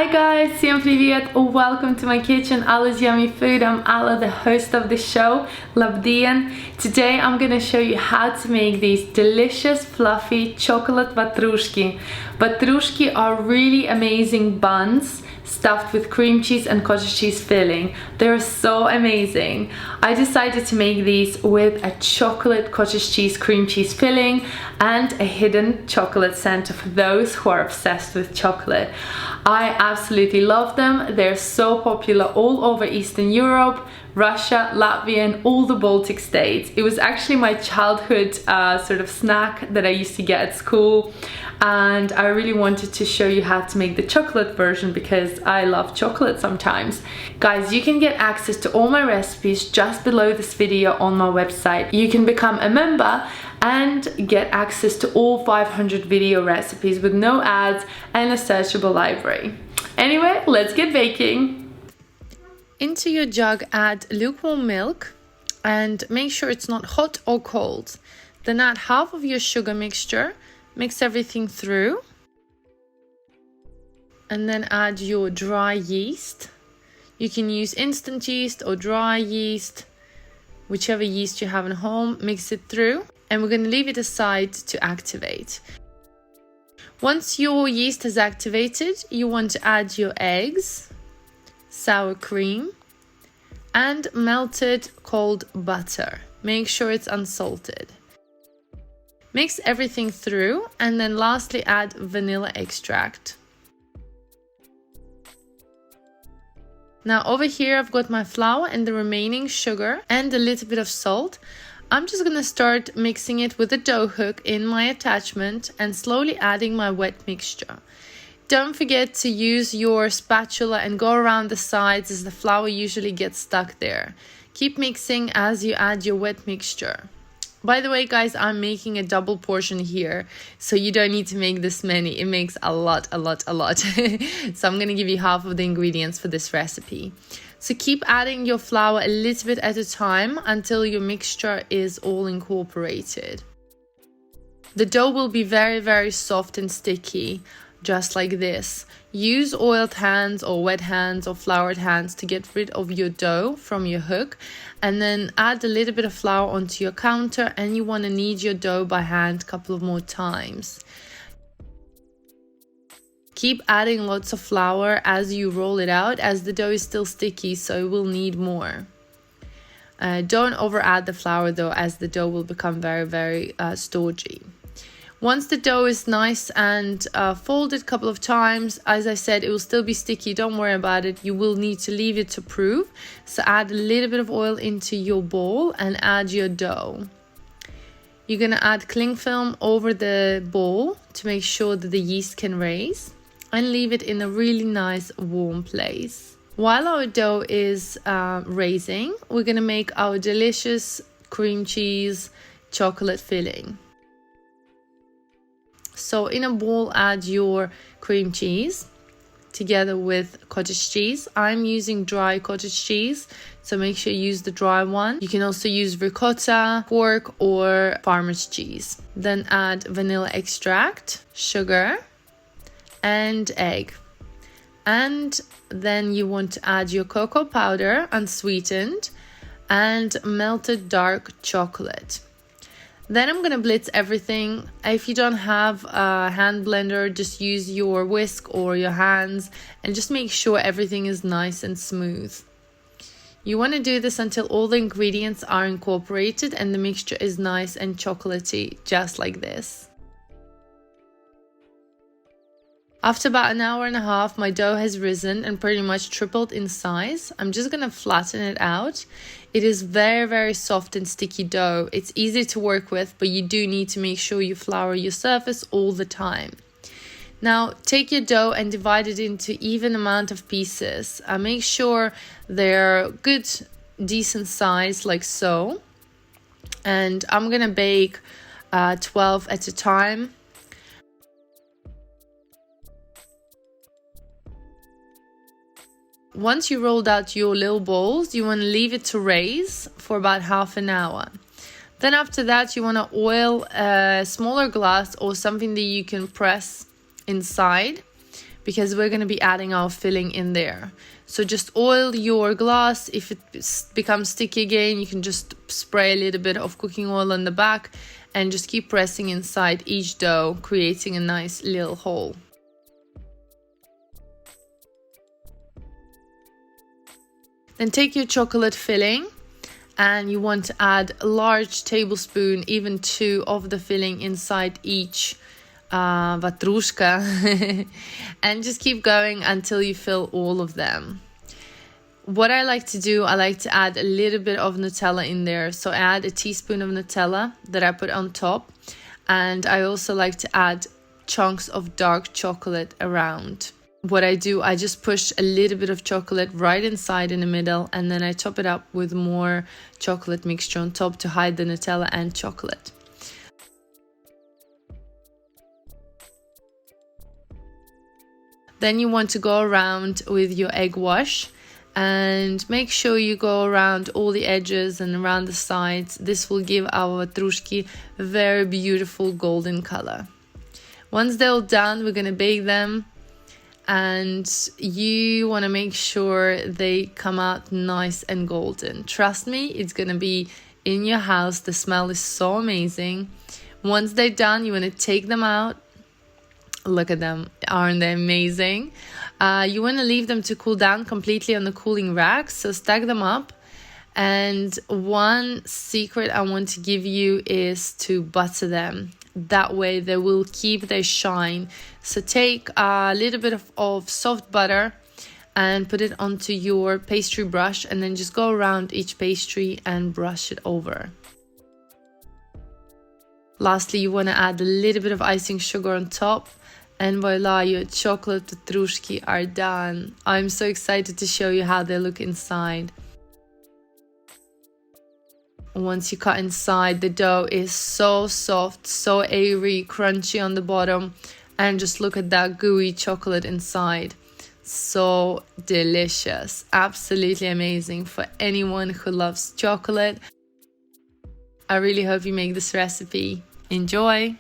Hi guys, всем привет! Welcome to my kitchen, Alla's Yummy Food. I'm Alla, the host of the show, Labdian. Today I'm gonna show you how to make these delicious, fluffy chocolate vatrushki. Vatrushki are really amazing buns stuffed with cream cheese and cottage cheese filling. They're so amazing. I decided to make these with a chocolate cottage cheese cream cheese filling and a hidden chocolate center for those who are obsessed with chocolate. I absolutely love them. They're so popular all over Eastern Europe, Russia, Latvia, and all the Baltic states. It was actually my childhood sort of snack that I used to get at school, and I really wanted to show you how to make the chocolate version because I love chocolate sometimes. Guys, you can get access to all my recipes just below this video on my website. You can become a member and get access to all 500 video recipes with no ads and a searchable library. Anyway, let's get baking. Into your jug, add lukewarm milk and make sure it's not hot or cold. Then add half of your sugar mixture, mix everything through, and then add your dry yeast. You can use instant yeast or dry yeast, whichever yeast you have at home. Mix it through, and we're going to leave it aside to activate. Once your yeast has activated, you want to add your eggs, sour cream, and melted cold butter. Make sure it's unsalted. Mix everything through, and then lastly add vanilla extract. Now over here I've got my flour and the remaining sugar and a little bit of salt. I'm just gonna start mixing it with a dough hook in my attachment and slowly adding my wet mixture. Don't forget to use your spatula and go around the sides as the flour usually gets stuck there. Keep mixing as you add your wet mixture. By the way, guys, I'm making a double portion here, so you don't need to make this many. It makes a lot. So I'm gonna give you half of the ingredients for this recipe. So keep adding your flour a little bit at a time until your mixture is all incorporated. The dough will be very soft and sticky, just like this. Use oiled hands or wet hands or floured hands to get rid of your dough from your hook, and then add a little bit of flour onto your counter, and you want to knead your dough by hand a couple of more times. Keep adding lots of flour as you roll it out, as the dough is still sticky, so it will need more. Don't over add the flour though, as the dough will become very stodgy. Once the dough is nice and folded a couple of times, as I said, it will still be sticky. Don't worry about it. You will need to leave it to prove. So add a little bit of oil into your bowl and add your dough. You're going to add cling film over the bowl to make sure that the yeast can raise, and leave it in a really nice warm place. While our dough is raising, we're going to make our delicious cream cheese chocolate filling. So in a bowl, add your cream cheese together with cottage cheese. I'm using dry cottage cheese, so make sure you use the dry one. You can also use ricotta, pork, or farmer's cheese. Then add vanilla extract, sugar, and egg. And then you want to add your cocoa powder, unsweetened, and melted dark chocolate. Then I'm gonna blitz everything. If you don't have a hand blender, just use your whisk or your hands and just make sure everything is nice and smooth. You want to do this until all the ingredients are incorporated and the mixture is nice and chocolatey, just like this. After about an hour and a half, my dough has risen and pretty much tripled in size. I'm just gonna flatten it out. It is very soft and sticky dough. It's easy to work with, but you do need to make sure you flour your surface all the time. Now take your dough and divide it into even amount of pieces. Make sure they're good, decent size, like so. And I'm gonna bake 12 at a time. Once you rolled out your little balls, you want to leave it to raise for about half an hour. Then after that, you want to oil a smaller glass or something that you can press inside because we're going to be adding our filling in there. So just oil your glass. If it becomes sticky again, you can just spray a little bit of cooking oil on the back and just keep pressing inside each dough, creating a nice little hole. Then take your chocolate filling and you want to add a large tablespoon, even 2, of the filling inside each vatrushka and just keep going until you fill all of them. What I like to do, I like to add a little bit of Nutella in there. So I add a teaspoon of Nutella that I put on top, and I also like to add chunks of dark chocolate around. What I do, I just push a little bit of chocolate right inside in the middle, and then I top it up with more chocolate mixture on top to hide the Nutella and chocolate. Then you want to go around with your egg wash and make sure you go around all the edges and around the sides. This will give our vatrushki a very beautiful golden color. Once they're all done, we're going to bake them, and you want to make sure they come out nice and golden. Trust me, it's going to be in your house. The smell is so amazing. Once they're done, you want to take them out. Look at them, aren't they amazing? You want to leave them to cool down completely on the cooling rack, so stack them up. And one secret I want to give you is to butter them. That way they will keep their shine. So take a little bit of soft butter and put it onto your pastry brush, and then just go around each pastry and brush it over. Lastly, you want to add a little bit of icing sugar on top. And voila, your chocolate vatrushki are done. I'm so excited to show you how they look inside. Once you cut inside, the dough is so soft, so airy, crunchy on the bottom. And just look at that gooey chocolate inside. So delicious. Absolutely amazing for anyone who loves chocolate. I really hope you make this recipe. Enjoy!